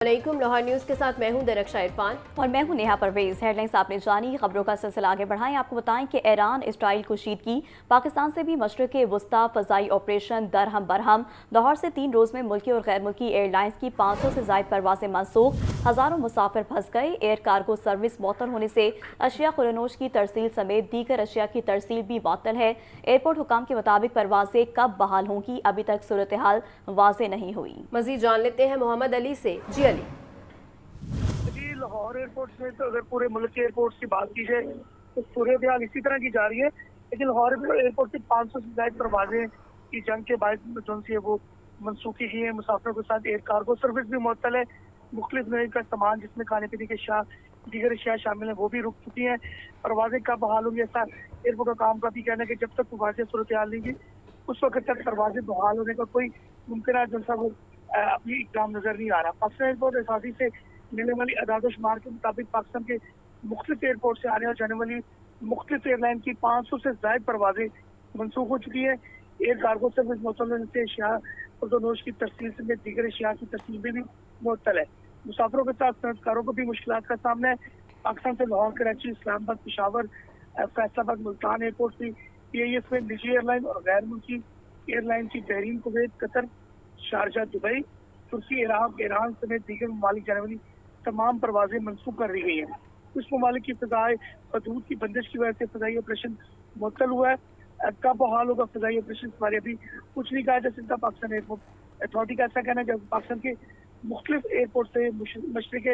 वालेकुम। लाहौर न्यूज़ के साथ मैं हूं दरक्षा इरफान और मैं हूं नेहा परवेज। हेडलाइंस आपने जानी, खबरों का सिलसिला आगे बढ़ाएं। आपको बताएं कि ईरान इसराइल कुशीदगी, पाकिस्तान से भी मशरिक़ वुस्ता फ़ज़ाई ऑपरेशन दरहम बरहम। लाहौर से 3 रोज़ में मुल्की और गैर मुल्की एयरलाइंस की 500 से ज़ायद परवाजें मनसूख, हज़ारों मुसाफिर फंस गए। एयर कार्गो सर्विस मअतल होने से अशिया खुरनोश की तरसील समेत दीगर अशिया की तरसील भी मअतल है। एयरपोर्ट हुकाम के मुताबिक परवाजें कब बहाल होंगी, अभी तक सूरत हाल वाज़े नहीं हुई। मज़ीद जान लेते हैं मोहम्मद अली से। जी अली। जी, लाहौर एयरपोर्ट में तो अगर पूरे मुल्क के एयरपोर्ट की बात की जाए तो सूरत हाल इसी तरह की जा रही है, लेकिन लाहौर एयरपोर्ट की 500 से ज्यादा परवाजें की जंग के बाद जो सी है वो मनसूखी की है। मुसाफिरों के साथ एयर कार्गो सर्विस भी मुअत्तल है। मुख्तलिफ नए का सामान जिसमें खाने पीने के दीगर अशिया शामिल हैं वो भी रुक चुकी हैं। परवाजें कब बहाल होंगी, ऐसा एयरपोर्ट का काम का भी कहना है कि जब तक वाज़ेह सूरत हाल नहीं उस वक्त तक परवाजें बहाल होने का कोई मुमकिन जो सा वो अपनी इकदाम नजर नहीं आ रहा। पाकिस्तान एयरपोर्ट एहसासी से मिलने वाली अदाद शुमार के मुताबिक पाकिस्तान के मुख्तलिफ एयरपोर्ट से आने और जाने वाली मुख्तलिफ एयरलाइन की 500 से ज्यादा परवाजें मनसूख हो चुकी है। एयर कार्गो सर्विस मुअत्तल होने से अशिया खुर्दोनोश की तरसील से दीगर अशिया की तरसील में भी मुअत्तल है। मुसाफिरों के साथ सनअतकारों को भी मुश्किलात का सामना है। पाकिस्तान से लाहौर, कराची, इस्लामाबाद, पेशावर, फैसलाबाद, मुल्तान एयरपोर्ट भी PIF में निजी एयरलाइन और गैर मुल्की एयरलाइन की Bahrain, Kuwait, Qatar, Sharjah, Dubai, तुर्की, इराक, ईरान समेत दीगर ममालिक जाने वाली तमाम परवाजें मनसूख कर दी गई हैं। कुछ ममालिक की फ़ज़ाई हदूद की बंदिश की वजह से फ़ज़ाई ऑपरेशन मुअत्तल हुआ है। कब बहाल होगा फ़ज़ाई ऑपरेशन इस बारे अभी कुछ नहीं कहा जा सकता। पाकिस्तान एयरपोर्ट अथॉरिटी का ऐसा कहना है जब पाकिस्तान के मुख्तलिफ एयरपोर्ट से मशरिक़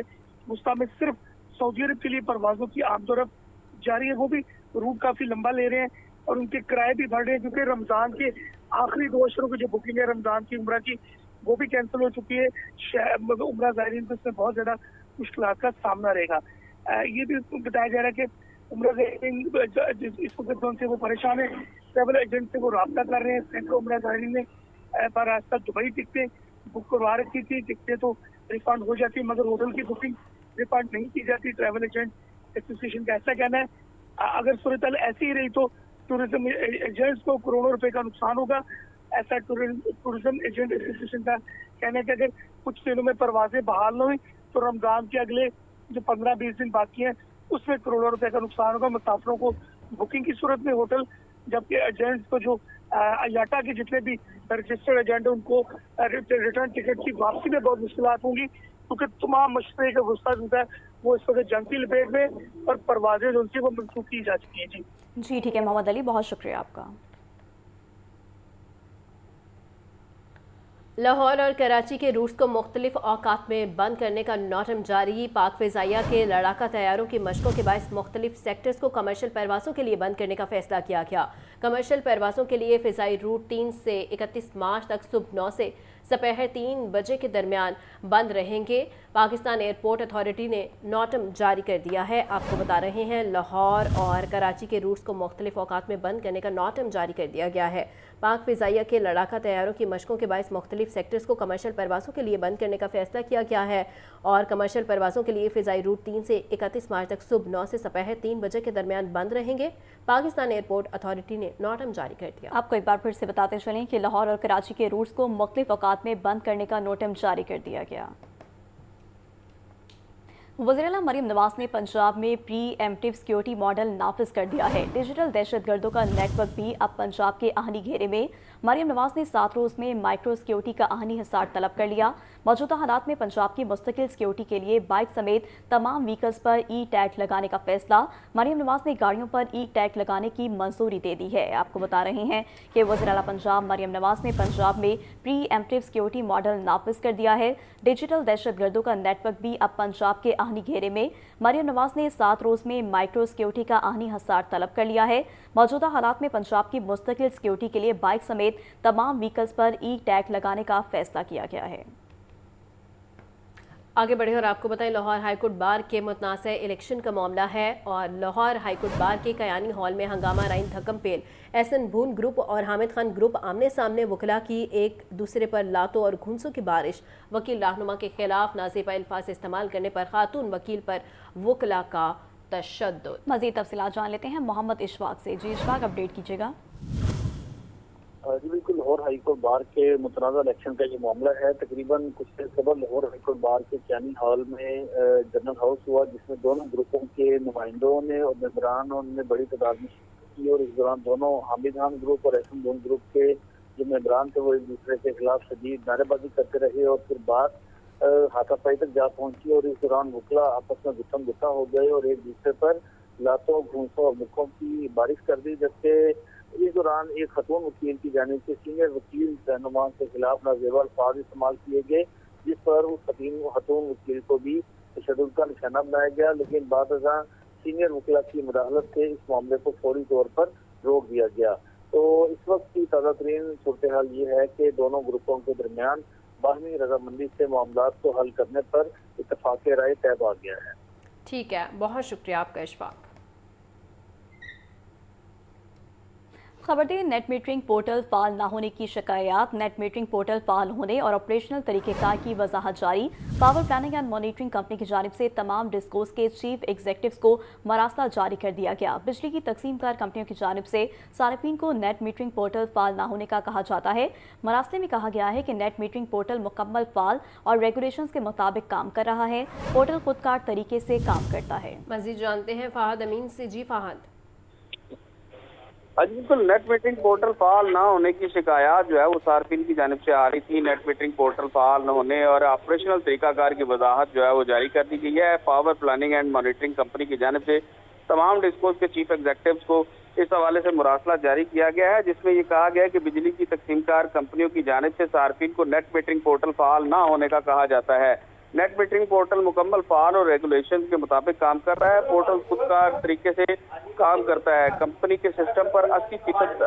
वुस्ता में सिर्फ सऊदी अरब के लिए परवाजों की आमदोरफ्त जारी है। वो भी रूट काफ़ी लंबा ले रहे हैं और उनके किराए भी बढ़ रहे हैं, क्योंकि रमज़ान के आखिरी 2 अशरों की जो बुकिंग है रमज़ान की उम्रा की वो भी कैंसिल हो चुकी है। उम्रा ज़ायरीन को इसमें बहुत ज़्यादा मुश्किलात का सामना रहेगा। ये भी बताया जा रहा है कि उम्रा ज़ायरीन इस वक्त से वो परेशान है। ट्रैवल एजेंट से वो रब्ता कर रहे हैं। सैकड़ों उम्रा ज़ायरीन ने बरास्ता दुबई टिकटें बुक करवा रखी थी। टिकटें तो रिफंड हो जाती, मगर होटल की बुकिंग रिफंड नहीं की जाती। ट्रैवल एजेंट एसोसिएशन का ऐसा कहना है अगर सूरत हाल ऐसी ही रही तो टूरिज्म एजेंट्स को करोड़ों रुपए का नुकसान होगा। ऐसा टूरिज्म एजेंट एसोसिएशन का कहना है कि अगर कुछ दिनों में परवाजें बहाल न हुई तो रमजान के अगले जो 15-20 दिन बाकी हैं उसमें करोड़ों रुपए का नुकसान होगा मुसाफिरों को बुकिंग की सूरत में होटल, जबकि एजेंट्स को जो याटा के जितने भी रजिस्टर्ड एजेंट है उनको रिटर्न टिकट की वापसी में बहुत मुश्किलात होंगी, क्योंकि तमाम मशरिक़ वुस्ता जो है वो इस वक्त जंग की लपेट में और परवाजें जो उनकी वो मनसूख की जा चुकी हैं। जी ठीक है मोहम्मद अली, बहुत शुक्रिया आपका। लाहौर और कराची के रूट्स को मुख्तलिफ औकात में बंद करने का नोटम जारी। पाक फ़िज़ाइया के लड़ाका तैयारों की मशकों के बायस मुख्तलिफ सेक्टर्स को कमर्शियल परवासों के लिए बंद करने का फैसला किया गया। कमर्शियल परवासों के लिए फ़िज़ाई रूट 3 से 31 मार्च तक सुबह 9 से दोपहर 3 बजे के दरमियान बंद रहेंगे। पाकिस्तान एयरपोर्ट अथॉरिटी ने नोटम जारी कर दिया है। आपको बता रहे हैं लाहौर और कराची के रूट्स को मुख्तलिफ औकात में बंद करने का नोटम जारी कर दिया गया है। पाक फ़िज़ाइया के लड़ाका तैयारों की मशकों के बायस मुख्तलिफ सेक्टर्स को कमर्शियल परवासों के लिए बंद करने का फैसला किया गया है और कमर्शियल परवासों के लिए फ़िज़ाई रूट 3 से 31 मार्च तक सुबह 9 से दोपहर 3 बजे के दरमियान बंद रहेंगे। पाकिस्तान एयरपोर्ट अथॉरिटी ने नोटम जारी कर दिया। आपको एक बार फिर से बताते चलें कि लाहौर और कराची के रूट्स को मुख्तलिफ औकात में बंद करने का नोटम जारी कर दिया गया। वज़ीर-ए-आला मरीम नवाज ने पंजाब में प्री एम्प्टिव सिक्योरिटी मॉडल नाफिज कर दिया है। डिजिटल दहशतगर्दों का नेटवर्क भी अब पंजाब के आहनी घेरे में। मरीम नवाज ने 7 रोज़ में माइक्रो सिक्योरिटी का आहनी हिसार तलब कर लिया। मौजूदा हालात में पंजाब की मुस्तकिल सिक्योरिटी के लिए बाइक समेत तमाम व्हीकल्स पर ई टैग लगाने का फैसला। मरीम नवाज ने गाड़ियों पर ई टैग लगाने की मंजूरी दे दी है। आपको बता रहे हैं कि वज़ीर-ए-आला पंजाब मरीम नवाज ने पंजाब में प्री एम्प्टिव सिक्योरिटी मॉडल नाफिज कर दिया है। डिजिटल दहशतगर्दों का नेटवर्क भी अब पंजाब के आहनी घेरे में। मरीम नवाज ने 7 रोज़ में माइक्रो सिक्योरिटी का आहनी हिसार तलब कर लिया है। मौजूदा हालात में पंजाब की मुस्तकिल सिक्योरिटी के लिए बाइक समेत तमाम व्हीकल्स पर ई टैग लगाने का फैसला किया गया है। आगे बढ़े और आपको बताएं लाहौर हाईकोर्ट बार के मुतनाज़ इलेक्शन का मामला है और लाहौर हाईकोर्ट बार के कयानी हॉल में हंगामा राइन धक्कम पेल। एहसन भून ग्रुप और हामिद खान ग्रुप आमने सामने वकला की एक दूसरे पर लातों और घुंसों की बारिश। वकील रहनुमा के खिलाफ नाज़ेबा अल्फाज इस्तेमाल करने पर खातून वकील पर वकला का तशद्दुद। मज़ीद तफसीलात जान लेते हैं मोहम्मद इशफाक से। जी इशफाक, अपडेट कीजिएगा। جی بالکل، لاہور ہائی کورٹ بار کے متنازع الیکشن کا یہ معاملہ ہے۔ تقریباً کچھ دیر قبل لاہور ہائی کورٹ بار کے چینی ہال میں جنرل ہاؤس ہوا، جس میں دونوں گروپوں کے نمائندوں نے اور ممبرانوں نے بڑی تعداد میں شرکت کی، اور اس دوران دونوں حامد خان گروپ اور احسن دون گروپ کے جو ممبران تھے وہ ایک دوسرے کے خلاف شدید نعرے بازی کرتے رہے، اور پھر بات ہاتھا پائی تک جا پہنچی، اور اس دوران وکلا آپس میں گتم گتا ہو گئے اور ایک دوسرے پر لاتوں گھونسوں اور مکوں کی بارش کر دی، جبکہ اس دوران ایک خاتون وکیل کی جانب سے سینئر وکیل رہنما کے خلاف نازیبا الفاظ استعمال کیے گئے، جس پر اس خاتون وکیل کو بھی تشدد کا نشانہ بنایا گیا، لیکن بعد ازاں سینئر وکلا کی مداخلت سے اس معاملے کو فوری طور پر روک دیا گیا۔ تو اس وقت کی تازہ ترین صورتحال یہ ہے کہ دونوں گروپوں کے درمیان باہمی رضامندی سے معاملات کو حل کرنے پر اتفاق رائے طے پا گیا ہے۔ ٹھیک ہے، بہت شکریہ آپ کا اشفاق۔ خبر دیں، نیٹ میٹرنگ پورٹل فعال نہ ہونے کی شکایات۔ نیٹ میٹرنگ پورٹل فعال ہونے اور آپریشنل طریقہ کار کی وضاحت جاری۔ Power planning and monitoring company کی جانب سے تمام ڈسکوز کے چیف ایگزیکٹوز کو مراسلہ جاری کر دیا گیا۔ بجلی کی تقسیم کار کمپنیوں کی جانب سے صارفین کو نیٹ میٹرنگ پورٹل فعال نہ ہونے کا کہا جاتا ہے۔ مراسلے میں کہا گیا ہے کہ نیٹ میٹرنگ پورٹل مکمل فعال اور ریگولیشنز کے مطابق کام کر رہا ہے۔ پورٹل خود کار طریقے سے کام کرتا ہے۔ مزید جانتے ہیں فہد امین سے۔ جی فہد۔ بالکل، نیٹ میٹرنگ پورٹل فعال نہ ہونے کی شکایات جو ہے وہ صارفین کی جانب سے آ رہی تھی۔ نیٹ میٹرنگ پورٹل فعال نہ ہونے اور آپریشنل طریقہ کار کی وضاحت جو ہے وہ جاری کر دی گئی ہے۔ Power planning and monitoring company کی جانب سے تمام ڈسکوز کے چیف ایگزیکٹوز کو اس حوالے سے مراسلہ جاری کیا گیا ہے، جس میں یہ کہا گیا ہے کہ بجلی کی تقسیم کار کمپنیوں کی جانب سے صارفین کو نیٹ میٹرنگ پورٹل فعال نہ ہونے کا کہا جاتا ہے۔ نیٹ میٹرنگ پورٹل مکمل فعال اور ریگولیشن کے مطابق کام کر رہا ہے۔ پورٹل خود کار طریقے سے کام کرتا ہے۔ کمپنی کے سسٹم پر 80%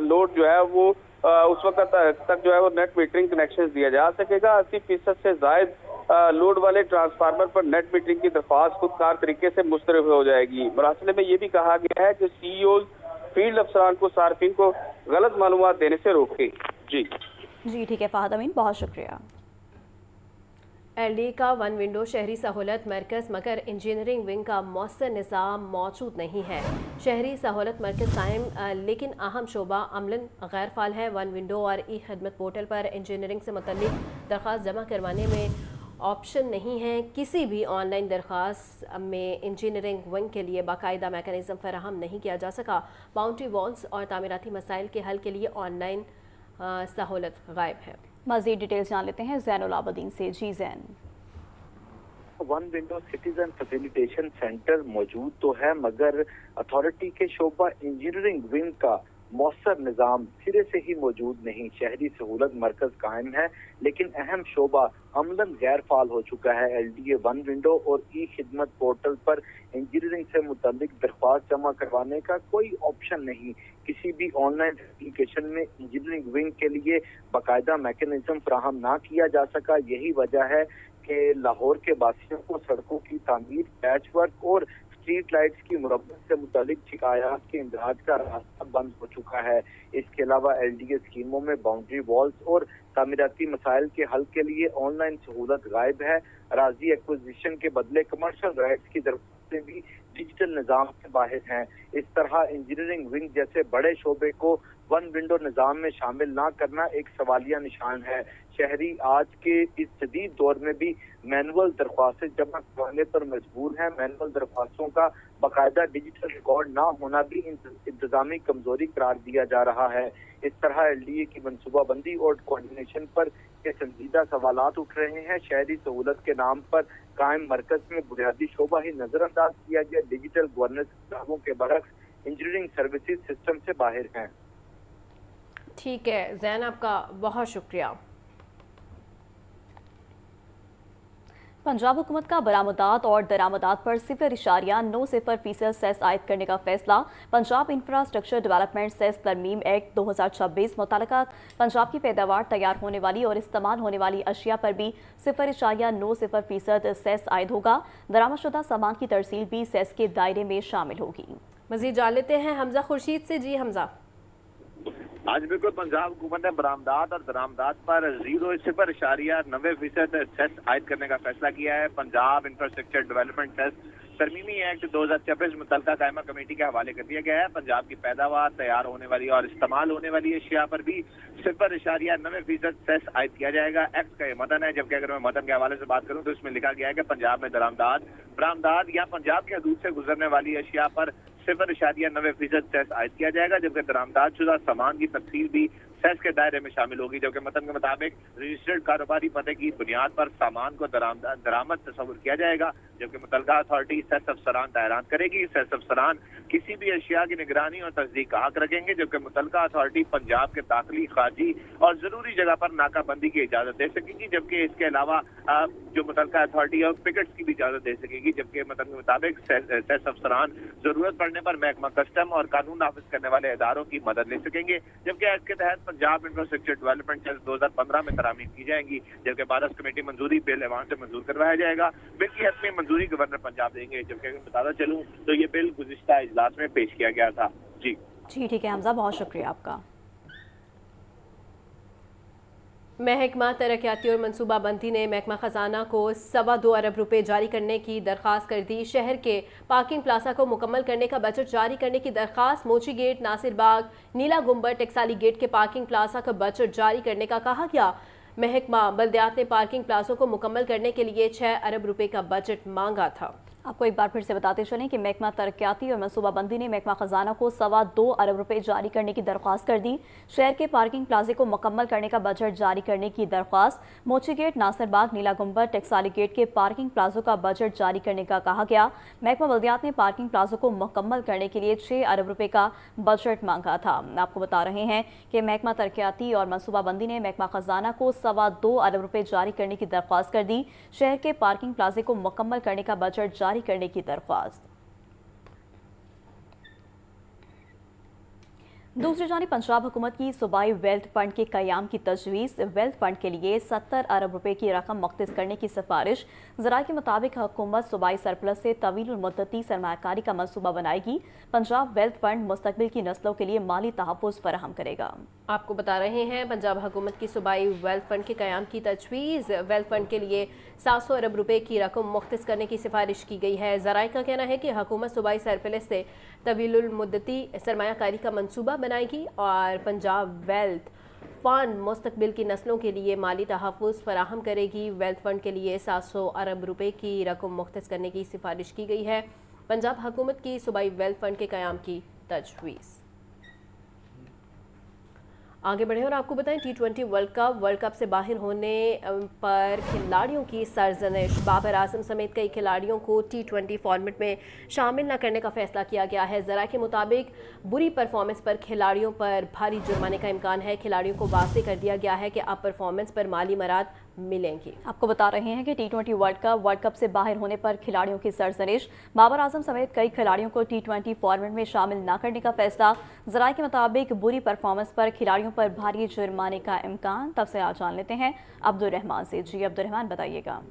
لوڈ جو ہے وہ اس وقت تک جو ہے وہ نیٹ میٹرنگ کنیکشن دیا جا سکے گا۔ 80% سے زائد لوڈ والے ٹرانسفارمر پر نیٹ میٹرنگ کی درخواست خود کار طریقے سے مسترد ہو جائے گی۔ مراسلے میں یہ بھی کہا گیا ہے کہ سی ای اوز فیلڈ افسران کو صارفین کو غلط معلومات دینے سے روکے۔ جی ٹھیک ہے فہد امین، بہت شکریہ۔ ایل ڈی کا ون ونڈو شہری سہولت مرکز مگر انجینئرنگ ونگ کا مؤثر نظام موجود نہیں ہے۔ شہری سہولت مرکز قائم لیکن اہم شعبہ عملاً غیر فعال ہے۔ ون ونڈو اور ای خدمت پورٹل پر انجینئرنگ سے متعلق درخواست جمع کروانے میں آپشن نہیں ہے۔ کسی بھی آن لائن درخواست میں انجینئرنگ ونگ کے لیے باقاعدہ میکانزم فراہم نہیں کیا جا سکا۔ باؤنڈری والز اور تعمیراتی مسائل کے حل کے لیے آن لائن سہولت غائب ہے۔ مزید ڈیٹیلز جان لیتے ہیں زین العابدین سے۔ جی Zain. One window citizen facilitation centre موجود تو ہے، مگر اتھارٹی کے شعبہ انجینئرنگ ونگ کا مؤثر نظام سرے سے ہی موجود نہیں۔ شہری سہولت مرکز قائم ہے لیکن اہم شعبہ عملاً غیر فعال ہو چکا ہے۔ L D A one window اور ای خدمت پورٹل پر انجینئرنگ سے متعلق درخواست جمع کروانے کا کوئی آپشن نہیں۔ کسی بھی آن لائن اپلیکیشن میں انجینئرنگ ونگ کے لیے باقاعدہ میکانزم فراہم نہ کیا جا سکا۔ یہی وجہ ہے کہ لاہور کے باسیوں کو سڑکوں کی تعمیر، پیچ ورک اور اسٹریٹ لائٹس کی مرمت سے متعلق شکایات کے اندراج کا راستہ بند ہو چکا ہے۔ اس کے علاوہ ایل ڈی اے اسکیموں میں باؤنڈری والز اور تعمیراتی مسائل کے حل کے لیے آن لائن سہولت غائب ہے۔ اراضی ایکوزیشن کے بدلے کمرشل رائٹس کی درخواستیں بھی ڈیجیٹل نظام سے باہر ہیں۔ اس طرح انجینئرنگ ونگ جیسے بڑے شعبے کو ون ونڈو نظام میں شامل نہ کرنا ایک سوالیہ نشان ہے۔ شہری آج کے اس جدید دور میں بھی مینول درخواستیں جمع کروانے پر مجبور ہیں۔ مینول درخواستوں کا باقاعدہ ڈیجیٹل ریکارڈ نہ ہونا بھی انتظامی کمزوری قرار دیا جا رہا ہے۔ اس طرح ایل ڈی اے کی منصوبہ بندی اور کوارڈینیشن پر یہ سنجیدہ سوالات اٹھ رہے ہیں۔ شہری سہولت کے نام پر قائم مرکز میں بنیادی شعبہ ہی نظر انداز کیا گیا۔ ڈیجیٹل گورننس کتابوں کے برعکس انجینئرنگ سروسز سسٹم سے باہر ہیں۔ ٹھیک ہے زین، آپ کا بہت شکریہ۔ پنجاب حکومت کا برآمدات اور درآمدات پر 0.90% سیس عائد کرنے کا فیصلہ۔ پنجاب انفراسٹرکچر ڈیولپمنٹ سیس ترمیم ایکٹ 2026 متعلقہ پنجاب کی پیداوار، تیار ہونے والی اور استعمال ہونے والی اشیاء پر بھی 0.90% سیس عائد ہوگا۔ درآمد شدہ سامان کی ترسیل بھی سیس کے دائرے میں شامل ہوگی۔ مزید جان لیتے ہیں حمزہ خورشید سے۔ جی حمزہ۔ आज बिल्कुल पंजाब हुकूमत ने बरामदात और दरामदात पर 0.90% सेस आयद करने का फैसला किया है। पंजाब इंफ्रास्ट्रक्चर डेवलपमेंट सेस तरमीमी एक्ट 2026 मुतलका कायमा कमेटी के हवाले कर दिया गया है। पंजाब की पैदावार, तैयार होने वाली और इस्तेमाल होने वाली अशिया पर भी 0.90% सेस आयद किया जाएगा। एक्ट का ये मतन है, जबकि अगर मैं मतन के हवाले से बात करूं तो इसमें लिखा गया है कि पंजाब में दरामदाद, बरामदाद या पंजाब के हदूद से गुजरने वाली अशिया पर 0.90% सेस आयद किया जाएगा, जबकि दरामदाद शुदा सामान की तफसील भी सेस के दायरे में शामिल होगी। जबकि मतन के मुताबिक रजिस्टर्ड कारोबारी पते की बुनियाद पर सामान को दरामद तस्वुर किया जाएगा, जबकि मुतलका अथॉरिटी सेस अफसरान तैयारात करेगी। सेस अफसरान किसी भी अशिया की निगरानी और तस्दीक का हक रखेंगे, जबकि मुतलका अथॉरिटी पंजाब के दाखिली, खारजी और जरूरी जगह पर नाकाबंदी की इजाजत दे सकेगी, जबकि इसके अलावा जो मुतलका अथॉरिटी है पिकेट्स की भी इजाजत दे सकेगी। जबकि मतन के मुताबिक सेस अफसरान जरूरत पड़ने पर महकमा कस्टम और कानून नाफिज करने वाले इदारों की मदद ले सकेंगे। जबकि एक्ट के तहत पंजाब इंफ्रास्ट्रक्चर डेवलपमेंट सेस 2015 में तरामीम की जाएंगी, जबकि 12 कमेटी मंजूरी बिल ऐवान से मंजूर करवाया जाएगा। बिल की हतमी मंजूरी गवर्नर पंजाब देंगे। जबकि अगर बताता चलूँ तो ये बिल गुज़िश्ता इजलास में पेश किया गया था। जी ठीक है हमजा, बहुत शुक्रिया आपका। महकमा तरक्याती और मनसूबाबंदी ने महकमा खजाना को 2.25 अरब रुपए जारी करने की दरख्वास्त कर दी। शहर के पार्किंग प्लाजा को मुकम्मल करने का बजट जारी करने की दरख्वास्त, मोची गेट, नासिर बाग, नीला गुंबद, टेक्साली गेट के पार्किंग प्लाजा का बजट जारी करने का कहा गया। महकमा बल्दियात ने पार्किंग प्लाजों को मुकम्मल करने के लिए 6 अरब रुपए का बजट मांगा था। आपको एक बार फिर से बताते चलें कि महकमा तरक्याती और मनसूबाबंदी ने महकमा खजाना को 2.25 अरब रुपए जारी करने की दरख्वास्त कर दी। शहर के पार्किंग प्लाजे को मुकम्मल करने का बजट जारी करने की दरख्वास्त, मोची गेट, नासिर बाग, नीला गुंबद, टेक्साली गेट के पार्किंग प्लाजों का बजट जारी करने का कहा गया। महकमा बल्दियात ने पार्किंग प्लाजों को मुकम्मल करने के लिए 6 अरब रुपए का बजट मांगा था। आपको बता रहे हैं कि महकमा तरक्याती और मनसूबाबंदी ने महकमा खजाना को 2.25 अरब रुपए जारी करने की दरख्वास्त कर दी। शहर के पार्किंग प्लाजे को मुकम्मल करने का बजट जारी करने की दरख्वास्त। दूसरी जानिब पंजाब हुकूमत की सूबाई वेल्थ फंड के क़याम की तजवीज़, वेल्थ फंड के लिए 70 अरब रुपए की रकम मुख्तस करने की सिफारिश। ज़राए के मुताबिक हुकूमत सूबाई सरप्लस से तवील मुद्दती सरमायाकारी का मनसूबा बनाएगी। पंजाब वेल्थ फंड मुस्तकबिल की नस्लों के लिए माली तहफ़्फ़ुज़ फराहम करेगा। आपको बता रहे हैं पंजाब हुकूमत की सूबाई वेल्थ फंड के क़याम की तजवीज़। वेल्थ फंड के लिए 700 अरब रुपए की रकम मुख्तस करने की सिफारिश की गई है। ज़राए का कहना है कि हुकूमत सूबाई सरप्लस से तवील मुद्दती सरमायाकारी का मनसूबा बनाएगी और पंजाब वेल्थ फंड मुस्तकबिल की नस्लों के लिए माली तहफ़्फ़ुज़ फराहम करेगी। वेल्थ फंड के लिए 700 अरब रुपए की रकम मुख्तस करने की सिफारिश की गई है। पंजाब हुकूमत की सूबाई वेल्थ फंड के क़याम की तजवीज़। आगे बढ़े और आपको बताएं T20 वर्ल्ड कप से बाहर होने पर खिलाड़ियों की सरजनिश। बाबर आजम समेत कई खिलाड़ियों को T20 फॉर्मेट में शामिल न करने का फैसला किया गया है। ज़रा के मुताबिक बुरी परफॉर्मेंस पर खिलाड़ियों पर भारी जुर्माने का इम्कान है। खिलाड़ियों को वाज़े कर दिया गया है कि अब परफॉर्मेंस पर माली मराद मिलेंगी। आपको बता रहे हैं कि T20 वर्ल्ड कप से बाहर होने पर खिलाड़ियों की सरजनिश। बाबर आजम समेत कई खिलाड़ियों को T20 फॉर्मेट में शामिल न करने का फैसला। ज़रा के मुताबिक बुरी परफॉर्मेंस पर खिलाड़ियों पर भारी जुर्माने का इम्कान। तब से आज जान लेते हैं अब्दुर्रहमान से। जी अब्दुर्रहमान, बताइएगा।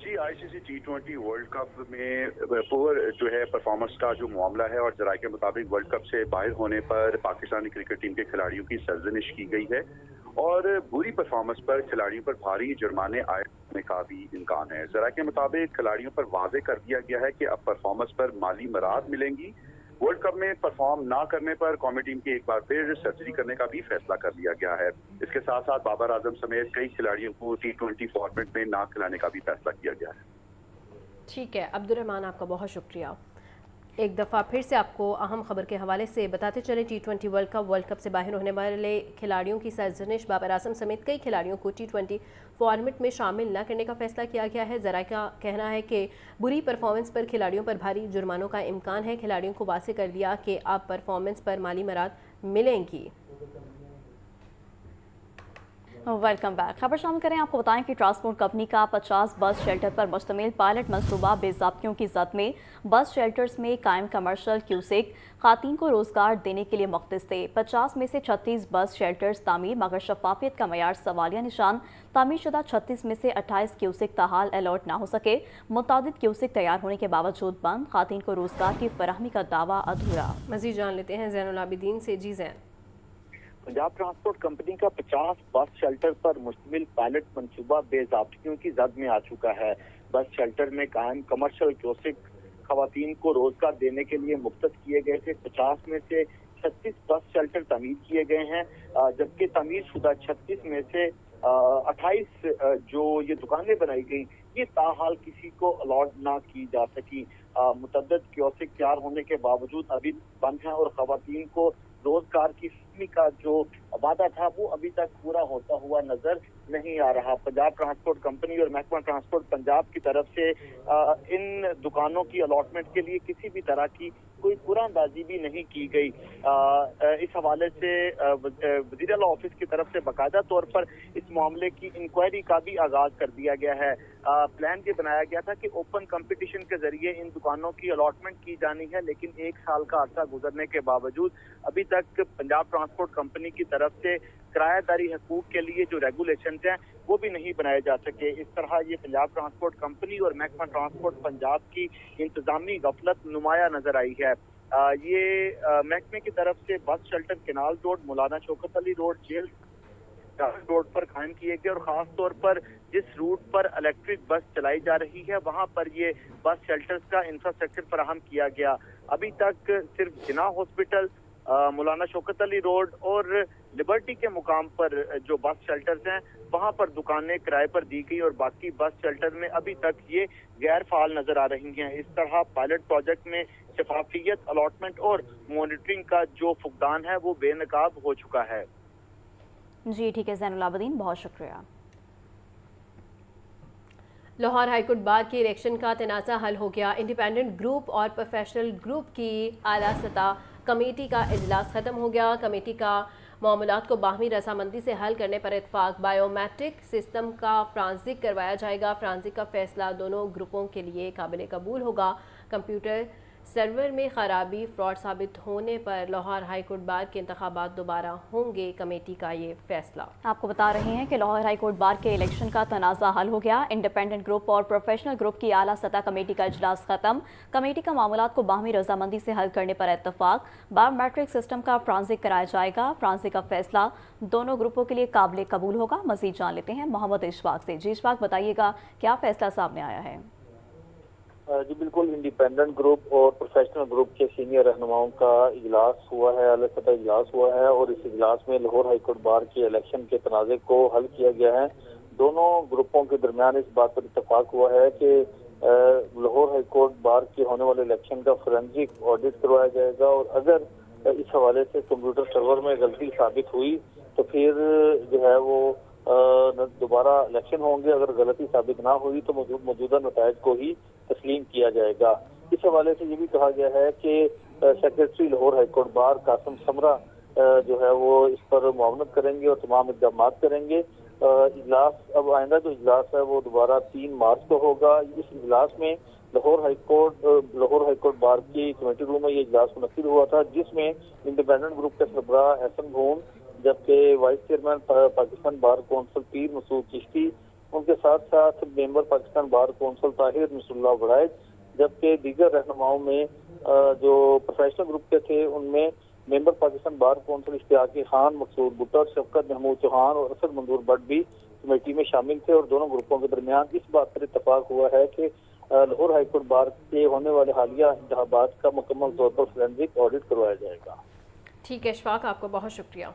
जी, ICC T20 वर्ल्ड कप में पुअर जो है परफॉर्मेंस का जो मामला है और जराये के मुताबिक वर्ल्ड कप से बाहर होने पर पाकिस्तानी क्रिकेट टीम के खिलाड़ियों की सरजनिश की गई है और बुरी परफॉर्मेंस पर खिलाड़ियों पर भारी जुर्माने आयद होने का भी इम्कान है। जराये के मुताबिक खिलाड़ियों पर वाज़े कर दिया गया है कि अब परफॉर्मेंस पर माली मराद मिलेंगी। वर्ल्ड कप में परफॉर्म ना करने पर कौमी टीम की एक बार फिर सर्जरी करने का भी फैसला कर लिया गया है। इसके साथ साथ बाबर आजम समेत कई खिलाड़ियों को T20 फॉर्मेट में ना खिलाने का भी फैसला किया गया है। ठीक है अब्दुर्रहमान, आपका बहुत शुक्रिया। एक दफ़ा फिर से आपको अहम खबर के हवाले से बताते चले T20 वर्ल्ड कप से बाहर होने वाले खिलाड़ियों की सरजनिश। बाबर आजम समेत कई खिलाड़ियों को T20 फॉर्मेट में शामिल न करने का फैसला किया गया है। ज़रा का कहना है कि बुरी परफॉर्मेंस पर खिलाड़ियों पर भारी जुर्मानों का इम्कान है। खिलाड़ियों को वाज़े कर दिया कि अब परफॉर्मेंस पर माली मराद मिलेंगी। Welcome back. खबर शामिल करें। आपको बताएं कि ट्रांसपोर्ट कंपनी का 50 बस शेल्टर पर मुश्तमिल पायलट मंसूबा बेज़ाब्तियों की जद में बस शेल्टर्स में कायम कमर्शल क्यूसिक खातून को रोजगार देने के लिए मुख्तस थे। 50 में से 36 बस शेल्टर्स तामीर मगर शफाफियत का मयार सवालिया निशान। तामीर शुदा 36 में से 28 क्यूसिक ताहाल अलॉट ना हो सके। मुतादिद क्यूसिक तैयार होने के बावजूद बंद। खातून को रोजगार की फराहमी का दावा अधूरा। मज़ीद जान लेते हैं ज़ैनुल आबिदीन से। जी ज़ैन। पंजाब ट्रांसपोर्ट कंपनी का 50 बस शेल्टर पर मुश्तमिल पायलट मंसूबा बेज़ाब्तियों की जद में आ चुका है। बस शेल्टर में कायम कमर्शियल क्योसिक खवातीन को रोजगार देने के लिए मुख्तस किए गए थे। 50 में से 36 बस शेल्टर तमीर किए गए हैं, जबकि तमीर शुदा 36 में से 28 जो ये दुकानें बनाई गई ये ताहाल किसी को अलॉट ना की जा सकी। मुतअद्दिद क्योसिक तैयार होने के बावजूद अभी बंद हैं और खवातीन को रोजगार की का जो वादा था वो अभी तक पूरा होता हुआ नजर नहीं आ रहा। पंजाब ट्रांसपोर्ट कंपनी और महकमा ट्रांसपोर्ट पंजाब की तरफ से इन दुकानों की अलॉटमेंट के लिए किसी भी तरह की कोई कुरानंदाजी भी नहीं की गई। इस हवाले से वज़ीर आला ऑफिस की तरफ से बाकायदा तौर पर इस मामले की इंक्वायरी का भी आगाज कर दिया गया है। प्लान ये बनाया गया था कि ओपन कंपटीशन के जरिए इन दुकानों की अलॉटमेंट की जानी है, लेकिन 1 साल का अर्सा गुजरने के बावजूद अभी तक पंजाब ट्रांसपोर्ट कंपनी की तरफ से किराएदारी हकूक के लिए जो रेगुलेशन हैं वो भी नहीं बनाए जा सके। इस तरह ये पंजाब ट्रांसपोर्ट कंपनी और महकमा ट्रांसपोर्ट पंजाब की इंतजामी गफलत नुमाया नजर आई है। ये महकमे की तरफ से bus shelter canal road, Maulana Shaukat Ali road, jail road पर कायम किए गए और खास तौर पर जिस रूट पर इलेक्ट्रिक बस चलाई जा रही है वहां पर ये बस शेल्टर्स का इंफ्रास्ट्रक्चर फराहम किया गया। अभी तक सिर्फ जिना हॉस्पिटल, मौलाना शौकत अली रोड और लिबर्टी के मुकाम पर जो बस शेल्टर्स हैं वहां पर दुकानें किराए पर दी गई और बाकी बस शेल्टर में अभी तक ये गैर फाल नजर आ रही हैं। इस तरह पायलट प्रोजेक्ट में शफाफियत, अलॉटमेंट और मॉनिटरिंग का जो फुकदान है वो बेनकाब हो चुका है। जी ठीक है ज़ैनुल आबदीन, बहुत शुक्रिया। लाहौर हाईकोर्ट बार के इलेक्शन का तनाज़ा हल हो गया। इंडिपेंडेंट ग्रुप और प्रोफेशनल ग्रुप की आला सतह कमेटी का इजलास ख़त्म हो गया। कमेटी का मामलात को बाहमी रजामंदी से हल करने पर इत्फाक। बायोमेट्रिक सिस्टम का फ्रांसिक करवाया जाएगा। फ्रांसिक का फैसला दोनों ग्रुपों के लिए काबिल कबूल होगा। कंप्यूटर सर्वर में खराबी फ्रॉड साबित होने पर लाहौर हाईकोर्ट बार के इंतखाबात दोबारा होंगे। कमेटी का ये फैसला। आपको बता रहे हैं कि लाहौर हाईकोर्ट बार के इलेक्शन का तनाज़ा हल हो गया। इंडिपेंडेंट ग्रुप और प्रोफेशनल ग्रुप की आला सतह कमेटी का इजलास खत्म। कमेटी का मामलात को बाहमी रजामंदी से हल करने पर इत्तफाक। बायोमेट्रिक सिस्टम का फ्रांसिक कराया जाएगा। फ्रांसिक का फैसला दोनों ग्रुपों के लिए काबिल कबूल होगा। मजीद जान लेते हैं मोहम्मद इशफाक से। जी इशफाक, बताइएगा क्या फैसला सामने आया है? जी बिल्कुल, इंडिपेंडेंट ग्रुप और प्रोफेशनल ग्रुप के सीनियर रहनुमाओं का इजलास हुआ है, आला सतह इजलास हुआ है और इस इजलास में लाहौर हाईकोर्ट बार के इलेक्शन के तनाज़े को हल किया गया है। दोनों ग्रुपों के दरमियान इस बात पर इत्तफाक हुआ है कि लाहौर हाईकोर्ट बार के होने वाले इलेक्शन का फोरेंसिक ऑडिट करवाया जाएगा और अगर इस हवाले से कंप्यूटर सर्वर में गलती साबित हुई तो फिर जो है वो दोबारा इलेक्शन होंगे। अगर गलती साबित ना हुई तो मौजूदा नतायज को ही तस्लीम किया जाएगा। इस हवाले से ये भी कहा गया है कि secretary Lahore high court bar Qasim Samra जो है वो इस पर मुआवनत करेंगे और तमाम इक़दाम करेंगे। इजलास अब आइंदा जो इजलास है वो दोबारा 3 मार्च को होगा। इस इजलास में लाहौर हाईकोर्ट बार की कमेटी रूम में ये इजलास मुनक्किद हुआ था, जिसमें इंडिपेंडेंट ग्रुप के सरबराह एहसन भून, जबकि vice chairman Pakistan bar council Pir Masood Chishti, उनके साथ साथ member Pakistan bar council Tahir Nasrullah वड़ाइद, जबकि दीगर रहनुमाओं में जो प्रोफेशनल ग्रुप के थे उनमें member Pakistan bar council Ishtiaq Khan, Maqsood Buttar, Shafqat Mahmood Chauhan और असद मंजूर भट्ट भी कमेटी में शामिल थे और दोनों ग्रुपों के दरमियान इस बात पर इत्तफाक हुआ है कि लाहौर हाईकोर्ट बार के होने वाले हालिया इंतखाबात का मुकम्मल तौर पर फोरेंसिक ऑडिट करवाया जाएगा। ठीक है इशफाक, आपको बहुत शुक्रिया।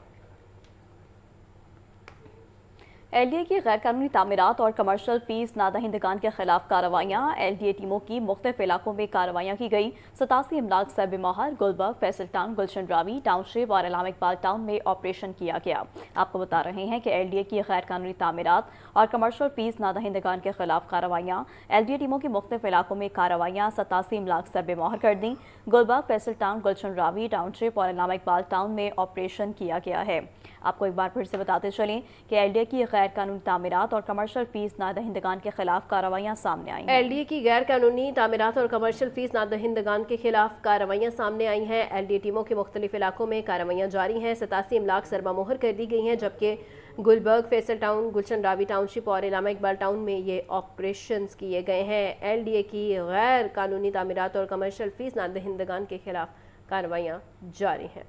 LDA की गैर कानूनी तामीरात और कमर्शियल फीस नादहिंदगान के खिलाफ कार्रवाइयाँ। LDA टीमों की मुख्तलिफ इलाकों में कार्रवाइयाँ की गई। 87 इमलाक सरब महर, गुलबर्ग, फैसल टाउन, गुलशन रावी टाउनशिप और अलामा इकबाल टाउन में ऑपरेशन किया गया। आपको बता रहे हैं कि LDA की गैर कानूनी तामीरात और कमर्शियल फीस नादहिंदगान के खिलाफ कार्रवाइयाँ। LDA टीमों की मुख्तलिफ इलाकों में कार्रवाइयाँ 87 इमलाक सरब महर कर दी। गुलबर्ग, फैसल टाउन, गुलशन रावी टाउनशिप और अलामा इकबाल टाउन में ऑपरेशन किया गया है। आपको एक बार फिर से बताते चलें कि LDA की गैर कानूनी तामीरात और कमर्शियल फीस नादहिंदगान के खिलाफ कार्रवाइयाँ सामने आई हैं। LDA की गैर कानूनी तामीरात और कमर्शियल फीस नादहिंदगान के खिलाफ कार्रवाइयाँ सामने आई हैं। LDA टीमों के मुख्तलिफ इलाकों में कार्रवाइयाँ जारी हैं। 87 इमलाक सरबा मोहर कर दी गई हैं, जबकि गुलबर्ग, फैसल टाउन, गुलशन रावी टाउनशिप और अलामा इकबाल टाउन में ये ऑपरेशंस किए गए हैं। LDA की गैर कानूनी तामीरात और कमर्शियल फीस नादहिंदगान के खिलाफ कार्रवाइयाँ जारी हैं।